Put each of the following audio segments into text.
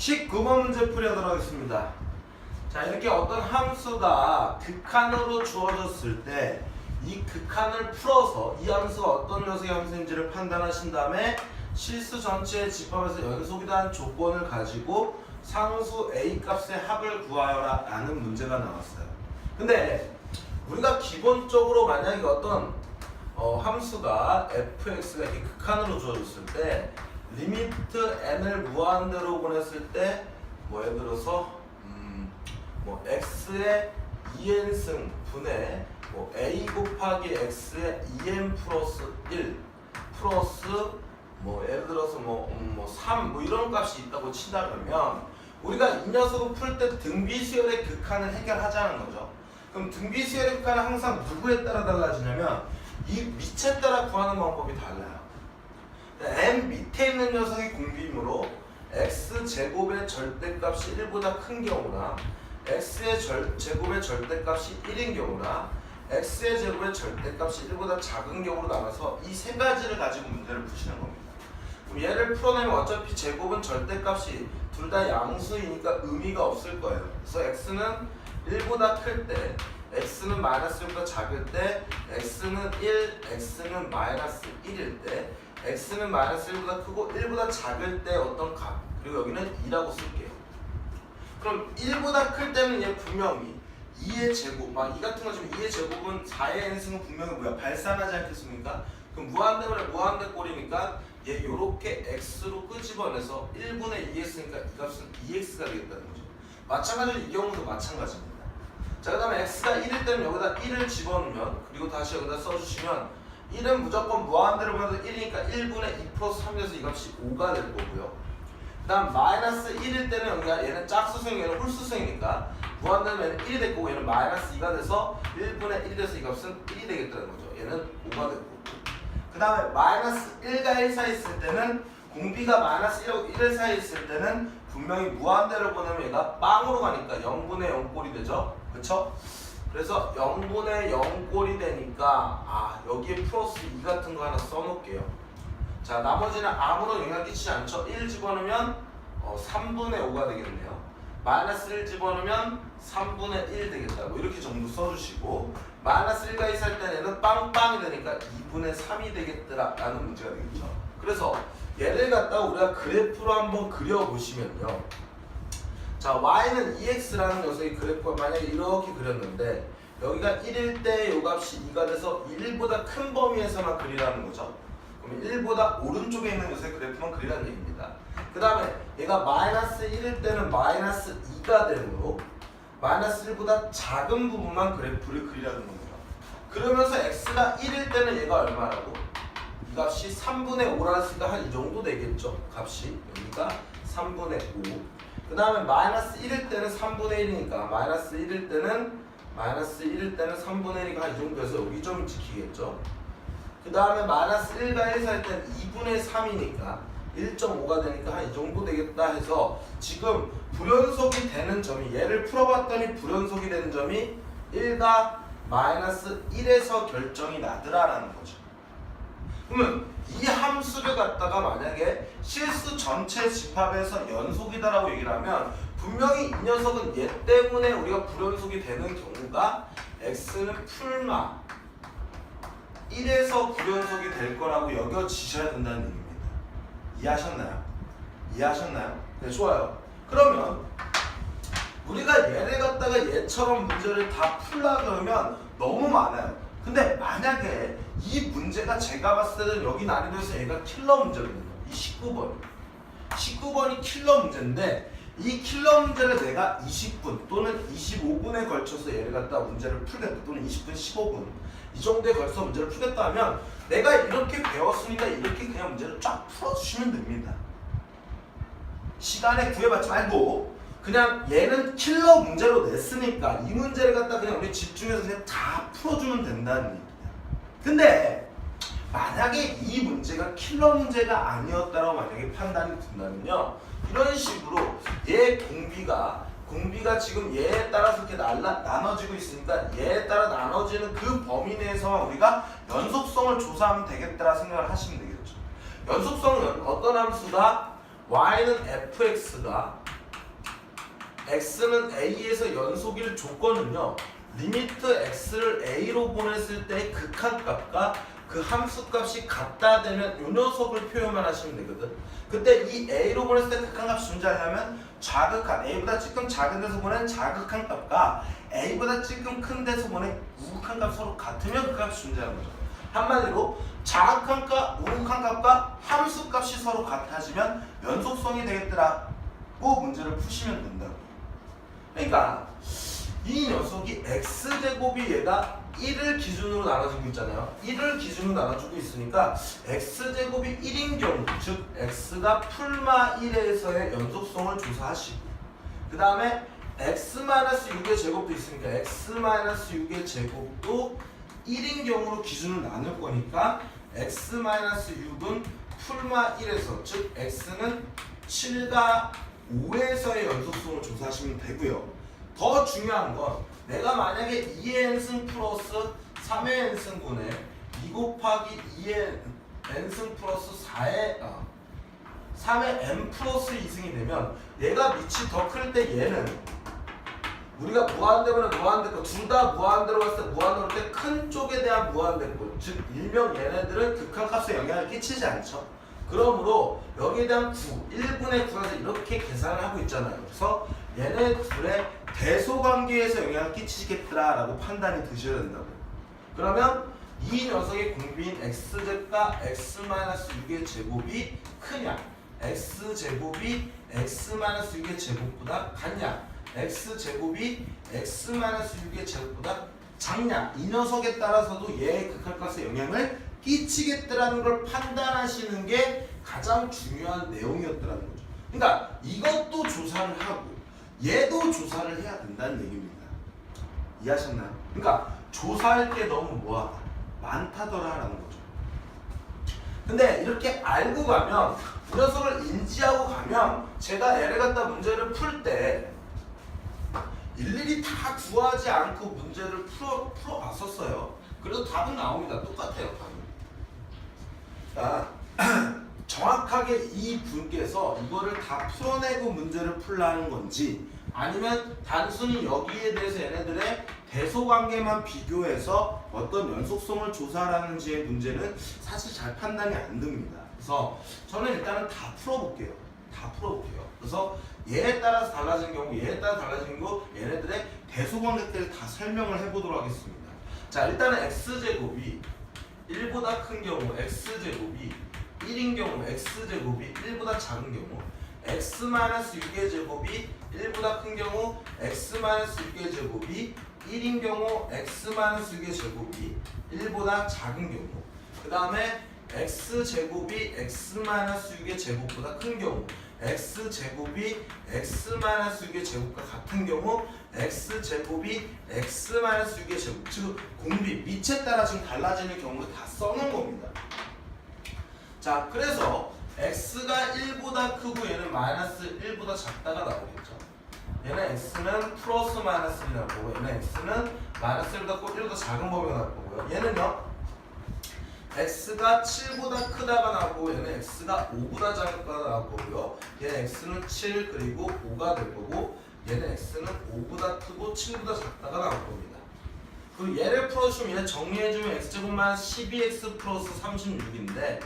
19번 문제 풀이하도록 하겠습니다. 자, 이렇게 어떤 함수가 극한으로 주어졌을 때 이 극한을 풀어서 이 함수가 어떤 녀석의 함수인지를 판단하신 다음에 실수 전체의 집합에서 연속이라는 조건을 가지고 상수 A 값의 합을 구하여라 라는 문제가 나왔어요. 근데 우리가 기본적으로 만약에 어떤 함수가 fx가 이렇게 극한으로 주어졌을 때 리미트 n을 무한대로 보냈을 때 뭐 예를 들어서 뭐 x의 2n승 분의 뭐 a 곱하기 x의 2n 플러스 1 플러스 뭐 예를 들어서 뭐 3 뭐 이런 값이 있다고 친다 그러면 우리가 이 녀석을 풀 때 등비수열의 극한을 해결하자는 거죠. 그럼 등비수열의 극한은 항상 누구에 따라 달라지냐면 이 밑에 따라 구하는 방법이 달라요. n 밑에 있는 녀석이 공비이므로 x제곱의 절대값이 1보다 큰 경우나 x의 제곱의 절대값이 1인 경우나 x의 제곱의 절대값이 1보다 작은 경우로 나눠서 이 세 가지를 가지고 문제를 푸시는 겁니다. 그럼 얘를 풀어내면 어차피 제곱은 절대값이 둘 다 양수이니까 의미가 없을 거예요. 그래서 x는 1보다 클 때, x는 마이너스 1보다 작을 때, x는 1, x는 마이너스 1일 때, x는 마이너스 1보다 크고 1보다 작을 때 어떤 값, 그리고 여기는 2라고 쓸게요. 그럼 1보다 클 때는 얘 분명히 2의 제곱, 이 같은 거 지금 2의 제곱은 4의 n승은 분명히 뭐야? 발산하지 않겠습니까? 그럼 무한대분의 무한대 꼴이니까 얘 요렇게 x로 끄집어내서 1분의 2 했으니까 이 값은 2x가 되겠다는 거죠. 마찬가지로 이 경우도 마찬가지입니다. 자, 그 다음에 x가 1일 때는 여기다 1을 집어넣으면, 그리고 다시 여기다 써주시면 1은 무조건 무한대로 보내도 1이니까 1분의 2 플러스 3에서 이 값이 5가 될 거고요. 그 다음 마이너스 1일 때는 여기가 얘는 짝수승, 얘는 홀수승이니까 무한대로 얘는 1이 될 거고 얘는 마이너스 2가 돼서 1분의 1이 돼서 이 값은 1이 되겠다는 거죠. 얘는 5가 될 거고. 그 다음에 마이너스 1과 1 사이 있을 때는 공비가 마이너스 1하고 1 사이 있을 때는 분명히 무한대로 보내면 얘가 빵으로 가니까 0분의 0 꼴이 되죠. 그쵸? 그래서 0분의 0 꼴이 되니까 여기에 플러스 2 같은 거 하나 써놓을게요. 자, 나머지는 아무런 영향 끼치지 않죠. 1 집어넣으면 3분의 5가 되겠네요. 마이너스 1 집어넣으면 3분의 1 되겠다. 뭐 이렇게 정도 써주시고 마이너스 1과 2 살 때는 얘는 빵빵이 되니까 2분의 3이 되겠더라 라는 문제가 되겠죠. 그래서 얘를 갖다가 우리가 그래프로 한번 그려보시면요. 자, y는 2x라는 녀석의 그래프가 만약에 이렇게 그렸는데 여기가 1일 때 요 값이 2가 돼서 1보다 큰 범위에서만 그리라는 거죠. 그럼 1보다 오른쪽에 있는 녀석의 그래프만 그리라는 얘기입니다. 그 다음에 얘가 마이너스 1일 때는 마이너스 2가 되므로 마이너스 1보다 작은 부분만 그래프를 그리라는 겁니다. 그러면서 x가 1일 때는 얘가 얼마라고? 이 값이 3분의 5라고 했으니까 한 이 정도 되겠죠. 값이 여기가 3분의 5. 그 다음에 마이너스 1일 때는 3분의 1이니까 마이너스 1일 때는 3분의 1이니까 한 이 정도에서 여기 좀 지키겠죠. 그 다음에 마이너스 1과 1 사이 때는 2분의 3이니까 1.5가 되니까 한 이 정도 되겠다 해서 지금 불연속이 되는 점이 얘를 풀어봤더니 불연속이 되는 점이 1과 마이너스 1에서 결정이 나더라라는 거죠. 그러면 이 함수를 갖다가 만약에 실수 전체 집합에서 연속이다라고 얘기를 하면 분명히 이 녀석은 얘 때문에 우리가 불연속이 되는 경우가 x는 풀마 1에서 불연속이 될 거라고 여겨지셔야 된다는 얘기입니다. 이해하셨나요? 이해하셨나요? 네, 좋아요. 그러면 우리가 얘를 갖다가 얘처럼 문제를 다 풀라 그러면 너무 많아요. 근데 만약에 이 문제가 제가 봤을 때는 여기 난이도에서 얘가 킬러 문제거든요. 이 19번이 킬러 문제인데 이 킬러 문제를 내가 20분 또는 25분에 걸쳐서 얘를 갖다 문제를 풀겠다 또는 20분, 15분 이 정도에 걸쳐서 문제를 풀겠다 하면 내가 이렇게 배웠으니까 이렇게 그냥 문제를 쫙 풀어주시면 됩니다. 시간에 구애받지 말고 그냥 얘는 킬러 문제로 냈으니까 이 문제를 갖다 그냥 우리 집중해서 그냥 다 풀어주면 된다는 얘기야. 근데 만약에 이 문제가 킬러 문제가 아니었다고 만약에 판단이 된다면요, 이런 식으로 얘 공비가 지금 얘에 따라서 이렇게 나눠지고 있으니까 얘에 따라 나눠지는 그 범위 내에서만 우리가 연속성을 조사하면 되겠다라 생각을 하시면 되겠죠. 연속성은 어떤 함수가 y는 fx가 x는 a에서 연속일 조건은요. 리미트 x를 a로 보냈을 때 극한값과 그 함수값이 같다 되면 이 녀석을 표현만 하시면 되거든. 그때 이 a로 보냈을 때 극한값이 존재하려면 좌극한 a보다 조금 작은 데서 보낸 좌극한 값과 a보다 조금 큰 데서 보낸 우극한 값 서로 같으면 그 값이 존재하는 거죠. 한마디로 좌극한 값, 우극한 값과 함수값이 서로 같아지면 연속성이 되겠더라고 문제를 푸시면 된다고. 그러니까 이 녀석이 x제곱이 얘가 1을 기준으로 나눠주고 있잖아요. 1을 기준으로 나눠주고 있으니까 x제곱이 1인 경우, 즉 x가 풀마 1에서의 연속성을 조사하시고 그 다음에 x-6의 제곱도 있으니까 x-6의 제곱도 1인 경우로 기준을 나눌 거니까 x-6은 풀마 1에서, 즉 x는 7과 5에서의 연속성을 조사하시면 되고요. 더 중요한 건 내가 만약에 2의 n승 플러스 3의 n승분의 2 곱하기 2의 n승 플러스 3의 n 플러스 2승이 되면 얘가 밑이 더 클 때 얘는 우리가 무한대분의 무한대꼴 둘 다 무한대로 갔을 때 무한대로 때 큰 쪽에 대한 무한대꼴, 즉 일명 얘네들은 극한값에 영향을 끼치지 않죠. 그러므로 여기에 대한 1분의 9에서 이렇게 계산을 하고 있잖아요. 그래서 얘네 둘의 대소관계에서 영향을 끼치겠더라라고 판단이 드셔야 된다고. 그러면 이 녀석의 공비인 x제곱과 x-6의 제곱이 크냐, x제곱이 x-6의 제곱보다 같냐, x제곱이 x-6의 제곱보다 작냐, 이 녀석에 따라서도 얘의 극한값에 영향을 끼치겠더라는 걸 판단하시는 게 가장 중요한 내용이었더라는 거죠. 그러니까 이것도 조사를 하고 얘도 조사를 해야 된다는 얘기입니다. 이해하셨나요? 그러니까 조사할 게 너무 뭐하다, 많다더라라는 거죠. 근데 이렇게 알고 가면 이 녀석을 인지하고 가면 제가 얘를 갖다 문제를 풀 때 일일이 다 구하지 않고 문제를 풀어봤었어요. 그래도 답은 나옵니다. 똑같아요. 답은. 그러니까 정확하게 이 분께서 이거를 다 풀어내고 문제를 풀라는 건지 아니면 단순히 여기에 대해서 얘네들의 대소관계만 비교해서 어떤 연속성을 조사하는지의 문제는 사실 잘 판단이 안 됩니다. 그래서 저는 일단은 다 풀어볼게요. 다 풀어볼게요. 그래서 얘에 따라서 달라진 경우, 얘에 따라 달라진 경우 얘네들의 대소관계들을 다 설명을 해보도록 하겠습니다. 자, 일단은 x제곱이 1보다 큰 경우, x제곱이 1인 경우, x제곱이 1보다 작은 경우, x-6의 제곱이 1보다 큰 경우, x-6의 제곱이 1인 경우, x-6의 제곱이 1보다 작은 경우, 그 다음에 x제곱이 x-6의 제곱보다 큰 경우, x제곱이 x-6의 제곱과 같은 경우, x제곱이 x-6의 제곱, 즉 공비 밑에 따라 지금 달라지는 경우를 다 써놓은 겁니다. 자, 그래서 x가 1보다 크고 얘는 마이너스 1보다 작다가 나오겠죠. 얘는 x는 플러스 마이너스 1이 나올 거고, 얘는 x는 마이너스 1보다 크고 1보다 작은 범위가 나올 거고요. 얘는요, x가 7보다 크다가 나오고, 얘는 x가 5보다 작다가 나올 거고요. 얘는 x는 7 그리고 5가 될 거고, 얘는 x는 5보다 크고 7보다 작다가 나올 겁니다. 그리고 얘를 풀어주면, 얘 정리해주면 x제곱 마이너스 12x 플러스 36인데,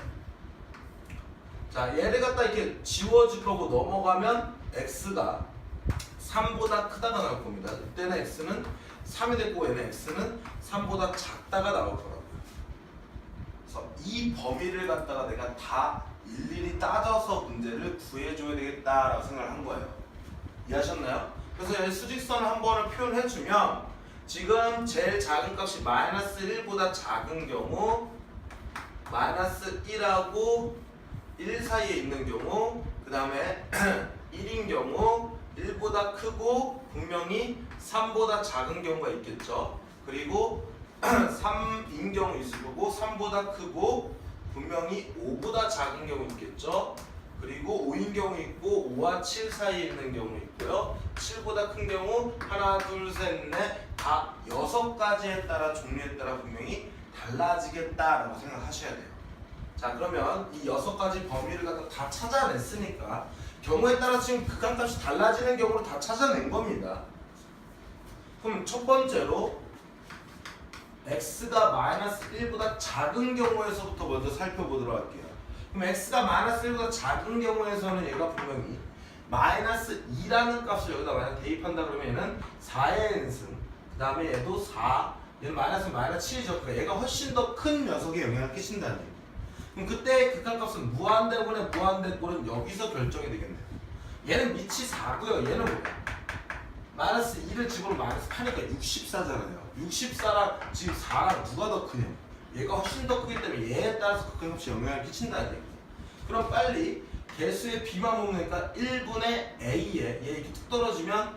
자, 얘를 갖다 이렇게 지워질 거고 넘어가면 x가 3보다 크다가 나올 겁니다. 이때는 x는 3이 됐고 얘는 x는 3보다 작다가 나올 거라고요. 그래서 이 범위를 갖다가 내가 다 일일이 따져서 문제를 구해줘야 되겠다라고 생각을 한 거예요. 이해하셨나요? 그래서 얘 수직선 한 번을 표현해주면 지금 제일 작은 값이 마이너스 1보다 작은 경우, 마이너스 1하고 1 사이에 있는 경우, 그 다음에 1인 경우, 1보다 크고 분명히 3보다 작은 경우가 있겠죠. 그리고 3인 경우 있을 거고, 3보다 크고 분명히 5보다 작은 경우 있겠죠. 그리고 5인 경우 있고 5와 7 사이에 있는 경우 있고요. 7보다 큰 경우 하나, 둘, 셋, 넷 다 6가지에 따라 종류에 따라 분명히 달라지겠다라고 생각하셔야 돼요. 자, 그러면 이 6가지 범위를 갖다 다 찾아냈으니까 경우에 따라 지금 극한값이 달라지는 경우를 다 찾아낸 겁니다. 그럼 첫 번째로 x가 마이너스 1보다 작은 경우에서부터 먼저 살펴보도록 할게요. 그럼 x가 마이너스 1보다 작은 경우에서는 얘가 분명히 마이너스 2라는 값을 여기다 만약 대입한다 그러면 얘는 4의 n승, 그 다음에 얘도 4, 얘는 마이너스 7이죠. 그러니까 얘가 훨씬 더 큰 녀석에 영향을 끼친다는 얘기. 그럼 그때 극한값은 무한대분의 무한대꼴은 여기서 결정이 되겠네요. 얘는 밑이 4고요. 얘는 뭐야? 마이너스 2를 집어넣으면 마이너스 8이니까 64잖아요. 64랑 지금 4랑 누가 더 크냐? 얘가 훨씬 더 크기 때문에 얘에 따라서 극한값이 영향을 끼친다는 얘기예요. 그럼 빨리 개수의 b만 먹으니까 1분의 a에 얘 이렇게 툭 떨어지면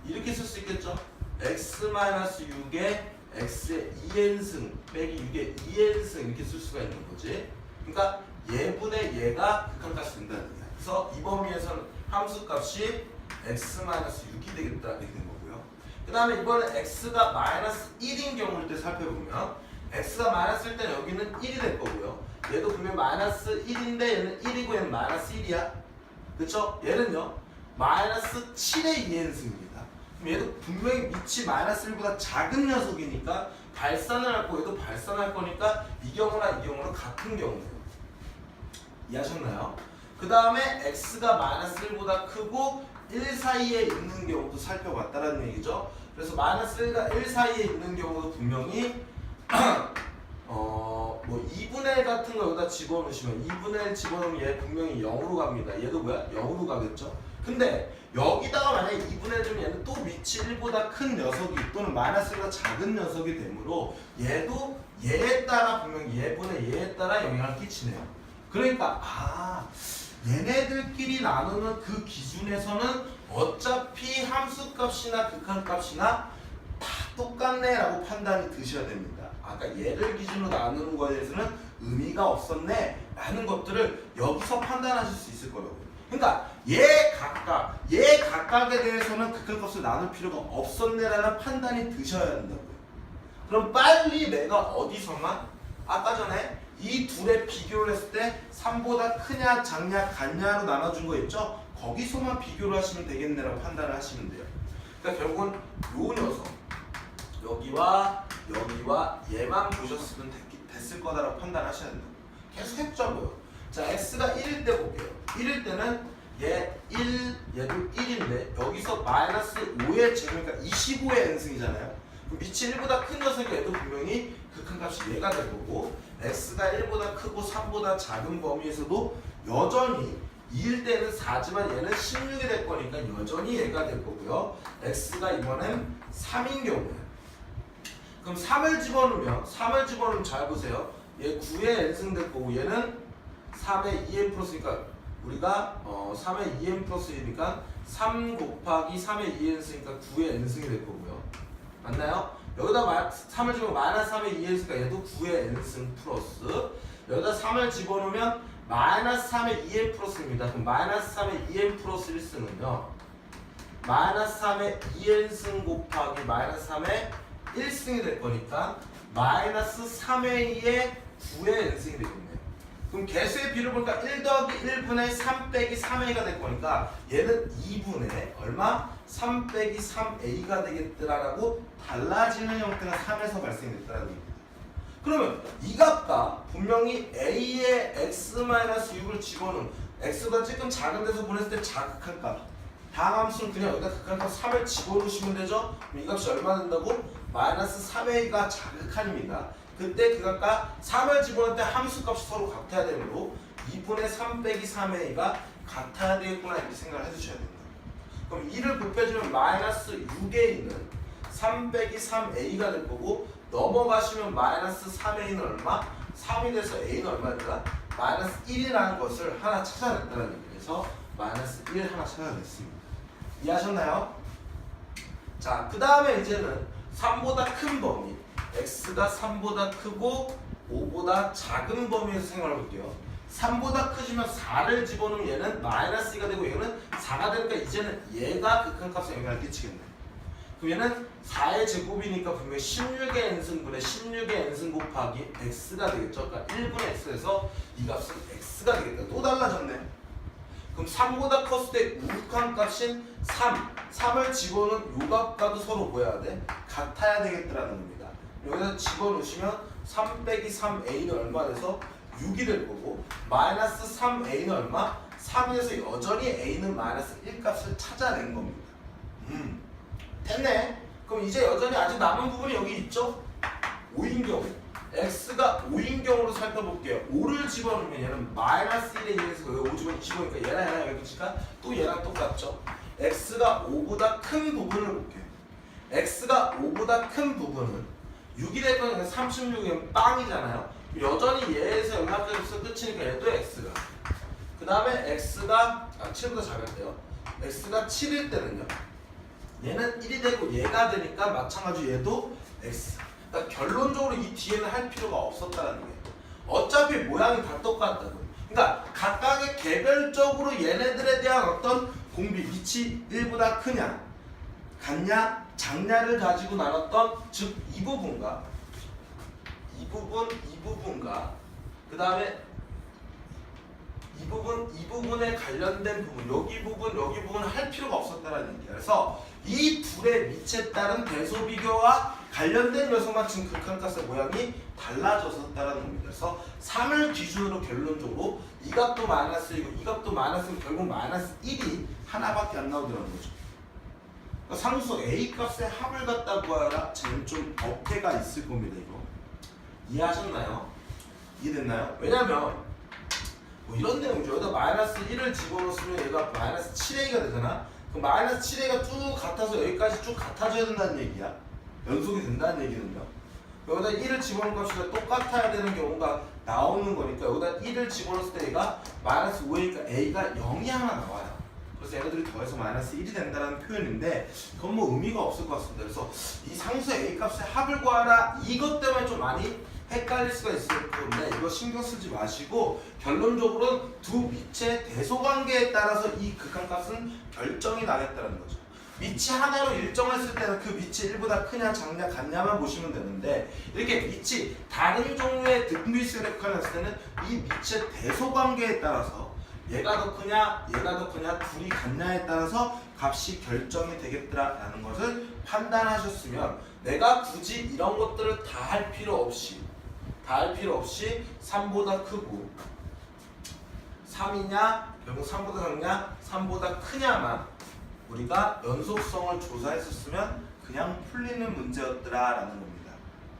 이렇게 쓸 수 있겠죠? x-6에 x의 2n승 빼기 6의 2n승 이렇게 쓸 수가 있는 거지. 그러니까 얘분의 얘가 극한값이 된다는 얘기야. 그래서 이 범위에서는 함수값이 x-6이 되겠다 이렇게 된 거고요. 그 다음에 이번에 x가 마이너스 1인 경우일 때 살펴보면 x가 마이너스 1 때는 여기는 1이 될 거고요. 얘도 분명 마이너스 1인데 얘는 1이고 얘는 마이너스 1이야. 그쵸? 얘는요 마이너스 7의 2n승입니다. 그럼 얘도 분명히 밑이 마이너스 1보다 작은 녀석이니까 발산을 할 거고 얘도 발산할 거니까 이 경우랑 이 경우는 같은 경우예요. 이해하셨나요? 그 다음에 x가 마이너스 1보다 크고 1 사이에 있는 경우도 살펴봤다는 얘기죠. 그래서 마이너스 1과 1 사이에 있는 경우도 분명히 뭐 2분의 1 같은 거 여기다 집어넣으시면 2분의 1 집어넣으면 얘 분명히 0으로 갑니다. 얘도 뭐야? 0으로 가겠죠. 근데 여기다가 만약에 2분의 1 주면 얘는 또 밑이 1보다 큰 녀석이 또는 마이너스 1보다 작은 녀석이 되므로 얘도 얘에 따라 분명히 얘분의 얘에 따라 영향을 끼치네요. 그러니까 얘네들끼리 나누는 그 기준에서는 어차피 함수값이나 극한값이나 다 똑같네 라고 판단이 드셔야 됩니다. 아까 얘를 기준으로 나누는 거에 대해서는 의미가 없었네 라는 것들을 여기서 판단하실 수 있을 거라고요. 그러니까 얘 각각에 대해서는 극한값을 나눌 필요가 없었네 라는 판단이 드셔야 된다고요. 그럼 빨리 내가 어디서만 아까 전에 이 둘의 비교를 했을 때 3보다 크냐 작냐 같냐로 나눠준 거 있죠? 거기서만 비교를 하시면 되겠네라고 판단을 하시면 돼요. 그러니까 결국은 요 녀석 여기와 얘만 보셨으면 됐을 거다라고 판단하셔야 된다. 계속 했죠. 자, x가 1일 때 볼게요. 1일 때는 얘 1, 얘도 1인데 여기서 마이너스 5의 제곱, 그러니까 25의 n승이잖아요. 밑이 1보다 큰 녀석이 얘도 분명히 극한값이 얘가 될 거고 x가 1보다 크고 3보다 작은 범위에서도 여전히 2일 때는 4지만 얘는 16이 될 거니까 여전히 얘가 될 거고요. x가 이번엔 3인 경우에 그럼 3을 집어넣으면 잘 보세요. 얘 9의 n승 될 거고 얘는 3의 2n 플러스니까 우리가 3의 2n 플러스이니까 3 곱하기 3의 2n승이니까 9의 n승이 될 거고요. 맞나요? 여기다 3을 집어넣으면 마이너스 3의 2n승이니까 얘도 9의 n승 플러스 여기다 3을 집어넣으면 마이너스 3의 2n 플러스입니다. 그럼 마이너스 3의 2n 플러스 1승은요 마이너스 3의 2n승 곱하기 마이너스 3의 1승이 될 거니까 마이너스 3의 2의 9의 n승이 되겠네요. 그럼 개수의 비를 보니까 1 더하기 1분의 3 빼기 3a가 될 거니까 얘는 2분의 얼마? 3 빼기 3a가 되겠더라라고 달라지는 형태가 3에서 발생됐다는 얘기입니다. 그러면 이 값과 분명히 a의 x-6을 집어넣은 x보다 조금 작은 데서 보냈을 때 자극한 값 다음 함수는 그냥 여기다 극한값 3을 집어넣으시면 되죠? 그럼 이 값이 얼마 된다고? 마이너스 3a가 자극한입니다. 그때 그 값과 3을 집어넣을 때 함수값이 서로 같아야 되므로 2분의 3 빼기 3a가 같아야 되겠구나 이렇게 생각을 해주셔야 됩니다. 그럼 2를 곱해주면 마이너스 6에 있는 3 빼기 3a가 될 거고 넘어가시면 마이너스 3a는 얼마? 3이 돼서 a는 얼마일까? 마이너스 1이라는 것을 하나 찾아냈다는 얘기에서 마이너스 1 하나 찾아냈습니다. 이해하셨나요? 자, 그 다음에 이제는 3보다 큰 범위 x가 3보다 크고 5보다 작은 범위에서 생각해 볼게요. 3보다 크지만 4를 집어넣으면 얘는 마이너스 2가 되고 얘는 4가 되니까 이제는 얘가 극한값에 영향을 끼치겠네. 그럼 얘는 4의 제곱이니까 분명히 16의 n승분의 16의 n승 곱하기 x가 되겠죠. 그러니까 1분의 x에서 이 값은 x가 되겠다. 또 달라졌네. 그럼 3보다 컸을 때 우극한 값인 3을 집어넣은 요 값과도 서로 뭐야 돼? 같아야 되겠다라는 겁니다. 여기서 집어넣으시면 3 빼기 3a는 얼마 돼서 6이 될 거고 마이너스 3a는 얼마? 3에서 여전히 a는 마이너스 1 값을 찾아낸 겁니다. 됐네. 그럼 이제 여전히 아직 남은 부분이 여기 있죠? 5인 경우 x가 5인 경우로 살펴볼게요. 5를 집어넣으면 얘는 마이너스 1에 의해서 5 집어넣으면 25니까 얘랑 여기 치니까 또 얘랑 똑같죠. x가 5보다 큰 부분을 볼게요. x가 5보다 큰 부분은 6이 될 거니까 36이면 빵이잖아요. 여전히 얘에서 연합점에서 끝이니까 얘도 x가. 그 다음에 x가 7보다 작을 때요. x가 7일 때는요. 얘는 1이 되고 얘가 되니까 마찬가지로 얘도 x. 그러니까 결론적으로 이 뒤에는 할 필요가 없었다는 게 어차피 모양이 다 똑같다고. 그러니까 각각의 개별적으로 얘네들에 대한 어떤 공비 밑이 1보다 크냐 같냐 작냐를 가지고 나눴던 즉 이 부분과 이 부분과 그 다음에 이 부분에 관련된 부분 여기 부분은 할 필요가 없었다는 얘기야. 그래서 이 둘의 밑에 따른 대소 비교와 관련된 녀석만 지금 극한값의 모양이 달라졌었다는 겁니다. 그래서 3을 기준으로 결론적으로 이 값도 마이너스이고 이 값도 마이너스면 결국 마이너스 1이 하나밖에 안 나오더라는 거죠. 그러니까 상수 A 값의 합을 갖다 구하라. 쟤는 좀 어폐가 있을 겁니다. 이거 이해하셨나요? 이해됐나요? 왜냐면 뭐 이런 내용이죠. 여기다 마이너스 1을 집어넣으면 얘가 마이너스 7a가 되잖아. 그럼 마이너스 7a가 쭉 같아서 여기까지 쭉 같아져야 된다는 얘기야. 연속이 된다는 얘기는요. 여기다 1을 집어넣은 값이 똑같아야 되는 경우가 나오는 거니까 여기다 1을 집어넣었을 때 얘가 마이너스 5a니까 a가 0이 하나 나와요. 그래서 얘네들이 더해서 마이너스 1이 된다는 표현인데 그건 뭐 의미가 없을 것 같습니다. 그래서 이 상수 a 값의 합을 구하라 이것 때문에 좀 많이 헷갈릴 수가 있을 건데 이거 신경 쓰지 마시고 결론적으로는 두 밑의 대소관계에 따라서 이 극한값은 결정이 나겠다는 거죠. 밑이 하나로 일정했을 때는 그 밑이 1보다 크냐 작냐 같냐만 보시면 되는데 이렇게 밑이 다른 종류의 등비수열에 극한했을 때는 이 밑의 대소관계에 따라서 얘가 더 크냐 얘가 더 크냐 둘이 같냐에 따라서 값이 결정이 되겠다라는 것을 판단하셨으면 내가 굳이 이런 것들을 다 할 필요 없이 3보다 크고 3이냐 결국 3보다 작냐 3보다 크냐만 우리가 연속성을 조사했었으면 그냥 풀리는 문제였더라라는 겁니다.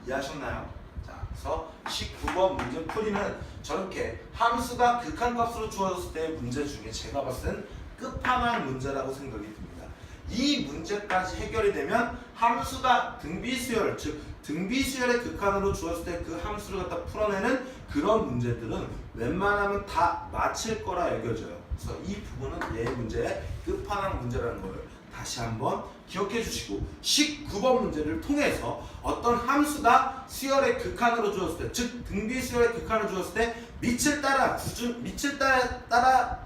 이해하셨나요? 자, 그래서 19번 문제 풀이는 저렇게 함수가 극한값으로 주어졌을 때의 문제 중에 제가 봤을 땐 끝판왕 문제라고 생각이 듭니다. 이 문제까지 해결이 되면 함수가 등비수열 즉 등비수열의 극한으로 주었을 때 그 함수를 갖다 풀어내는 그런 문제들은 웬만하면 다 맞힐 거라 여겨져요. 그래서 이 부분은 얘 문제의 끝판왕 문제라는 걸 다시 한번 기억해 주시고 19번 문제를 통해서 어떤 함수가 수열의 극한으로 주었을 때 즉 등비수열의 극한으로 주었을 때 밑을 따라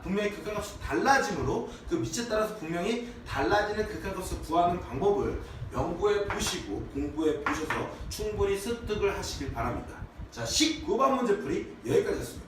분명히 극한값이 달라지므로 그 밑에 따라서 분명히 달라지는 극한값을 구하는 방법을 연구해 보시고 공부해 보셔서 충분히 습득을 하시길 바랍니다. 자, 19번 문제 풀이 여기까지였습니다.